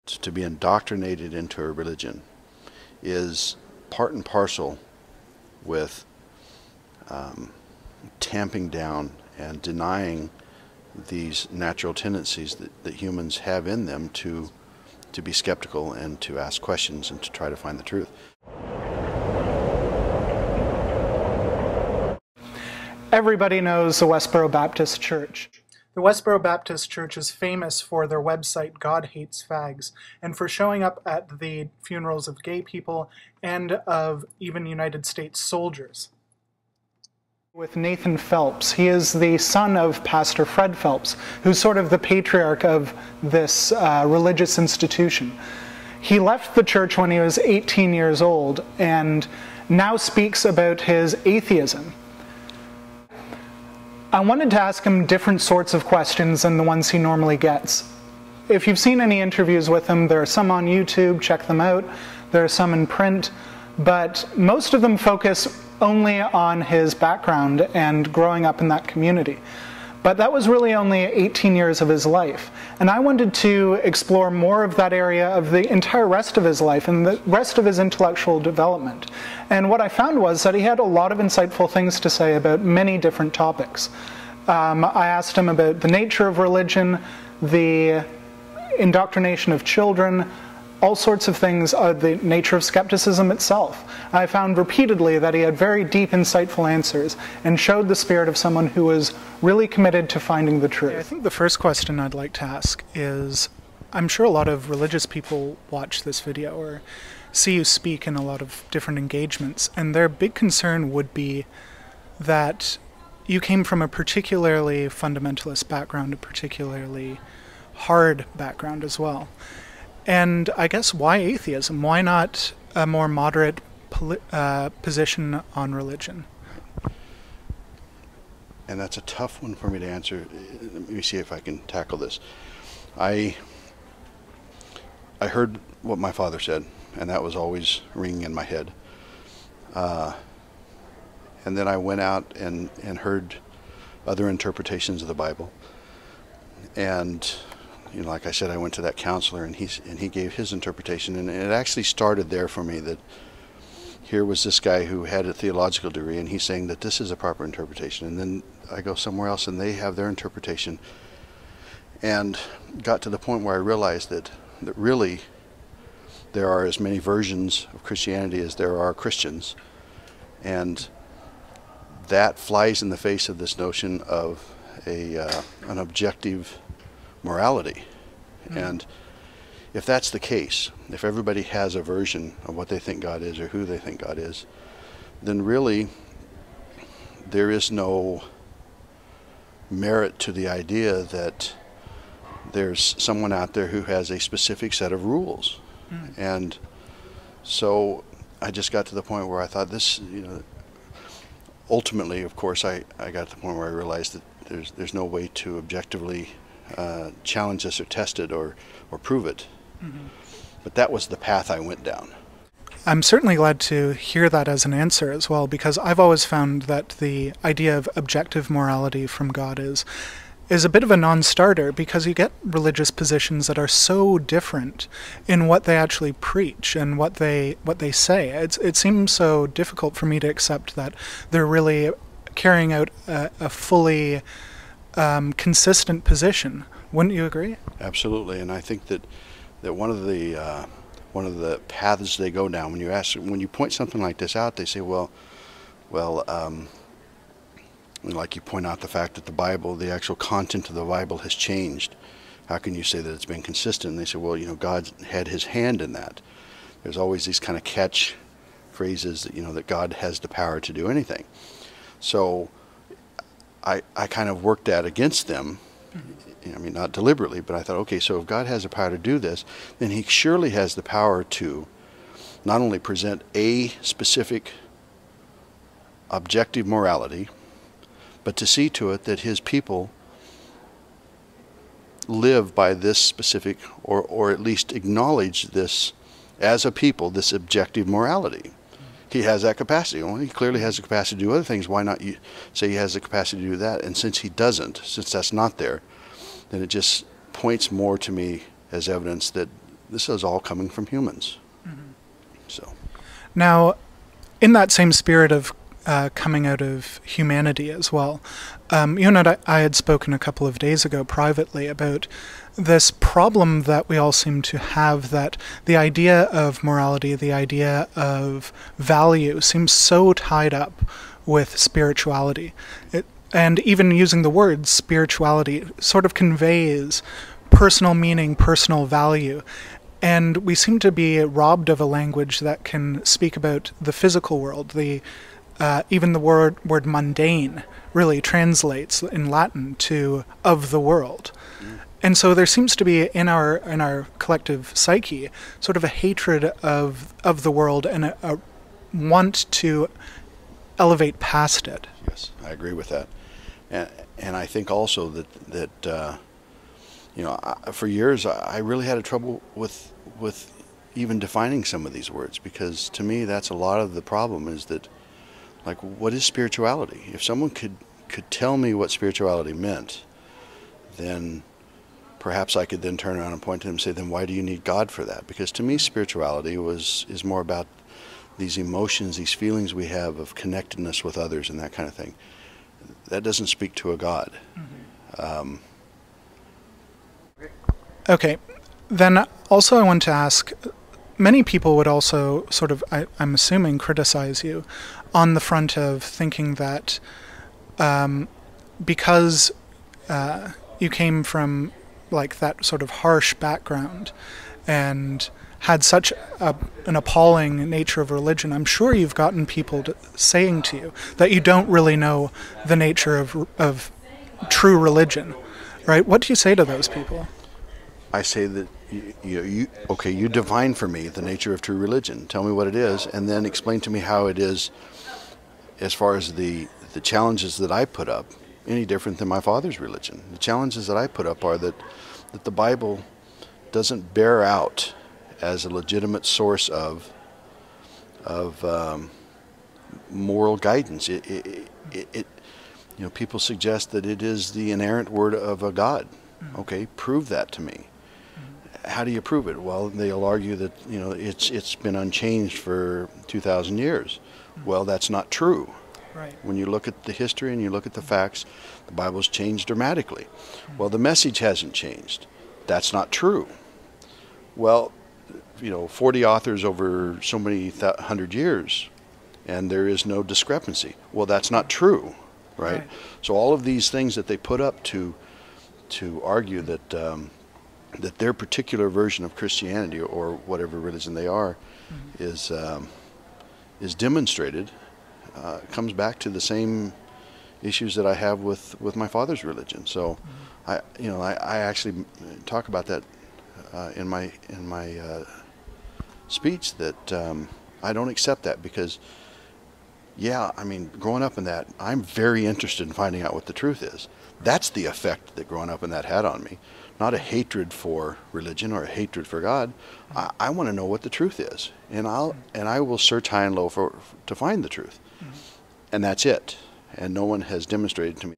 To be indoctrinated into a religion is part and parcel with tamping down and denying these natural tendencies that humans have in them to be skeptical and to ask questions and to try to find the truth. Everybody knows the Westboro Baptist Church. The Westboro Baptist Church is famous for their website, God Hates Fags, and for showing up at the funerals of gay people and of even United States soldiers. With Nathan Phelps. He is the son of Pastor Fred Phelps, who's sort of the patriarch of this religious institution. He left the church when he was 18 years old and now speaks about his atheism. I wanted to ask him different sorts of questions than the ones he normally gets. If you've seen any interviews with him, there are some on YouTube, check them out. There are some in print, but most of them focus only on his background and growing up in that community. But that was really only 18 years of his life. And I wanted to explore more of that area of the entire rest of his life and the rest of his intellectual development. And what I found was that he had a lot of insightful things to say about many different topics. I asked him about the nature of religion, the indoctrination of children, all sorts of things, the nature of skepticism itself. I found repeatedly that he had very deep, insightful answers and showed the spirit of someone who was really committed to finding the truth. I think the first question I'd like to ask is, I'm sure a lot of religious people watch this video or see you speak in a lot of different engagements, and their big concern would be that you came from a particularly fundamentalist background, a particularly hard background as well. And I guess, why atheism? Why not a more moderate position on religion? And that's a tough one for me to answer. Let me see if I can tackle this. I heard what my father said, and that was always ringing in my head. And then I went out and heard other interpretations of the Bible. And you know, like I said, I went to that counselor, and he gave his interpretation, and it actually started there for me, that here was this guy who had a theological degree, and he's saying that this is a proper interpretation. And then I go somewhere else, and they have their interpretation, and got to the point where I realized that really there are as many versions of Christianity as there are Christians, and that flies in the face of this notion of an objective morality. And if that's the case, if everybody has a version of what they think God is or who they think God is, then really there is no merit to the idea that there's someone out there who has a specific set of rules. And so I just got to the point where I thought this, you know, ultimately, of course, I got to the point where I realized that there's no way to objectively challenge this or test it or prove it. But that was the path I went down. I'm certainly glad to hear that as an answer as well, because I've always found that the idea of objective morality from God is a bit of a non-starter, because you get religious positions that are so different in what they actually preach and what they say. It seems so difficult for me to accept that they're really carrying out a fully consistent position. Wouldn't you agree? Absolutely, and I think that one of the paths they go down, when you point something like this out, they say, well, like you point out the fact that the Bible, the actual content of the Bible has changed. How can you say that it's been consistent? And they say, well, you know, God had his hand in that. There's always these kind of catch phrases that, you know, that God has the power to do anything. So I kind of worked that against them. I mean, not deliberately, but I thought, okay, so if God has the power to do this, then he surely has the power to not only present a specific objective morality, but to see to it that his people live by this specific, or at least acknowledge this as a people, this objective morality. He has that capacity. Well, he clearly has the capacity to do other things. Why not you say he has the capacity to do that? And since he doesn't, since that's not there, then it just points more to me as evidence that this is all coming from humans. So Now, in that same spirit of coming out of humanity as well, you and I had spoken a couple of days ago privately about this problem that we all seem to have, that the idea of morality, the idea of value seems so tied up with spirituality. And even using the word spirituality sort of conveys personal meaning, personal value. And we seem to be robbed of a language that can speak about the physical world. Even the word mundane really translates in Latin to of the world. And so there seems to be in our collective psyche sort of a hatred of the world and a want to elevate past it. yes, I agree with that. And I think also that for years I really had a trouble with even defining some of these words, because to me that's a lot of the problem, is that, like, what is spirituality? If someone could tell me what spirituality meant, then perhaps I could then turn around and point to them and say, then why do you need God for that? Because to me spirituality is more about these emotions, these feelings we have of connectedness with others and that kind of thing. That doesn't speak to a God. Okay, then also I want to ask, many people would also sort of, I'm assuming, criticize you on the front of thinking that because you came from like that sort of harsh background and had such an appalling nature of religion, I'm sure you've gotten people saying to you that you don't really know the nature of true religion, right? What do you say to those people? I say that you define for me the nature of true religion. Tell me what it is, and then explain to me how it is, as far as the challenges that I put up, any different than my father's religion. The challenges that I put up are that the Bible doesn't bear out as a legitimate source of moral guidance. People suggest that it is the inerrant word of a God. Okay, prove that to me. How do you prove it? Well, they'll argue that it's been unchanged for 2,000 years. Well, that's not true. Right. When you look at the history and you look at the facts, the Bible's changed dramatically. Well, the message hasn't changed. That's not true. Well, 40 authors over so many hundred years, and there is no discrepancy. Well, that's not true, right? So all of these things that they put up to argue that that their particular version of Christianity, or whatever religion they are, is demonstrated, comes back to the same issues that I have with my father's religion. So I actually talk about that in my speech, that I don't accept that, because growing up in that, I'm very interested in finding out what the truth is. That's the effect that growing up in that had on me. Not a hatred for religion or a hatred for God. I want to know what the truth is, and I will search high and low to find the truth, and that's it. And no one has demonstrated to me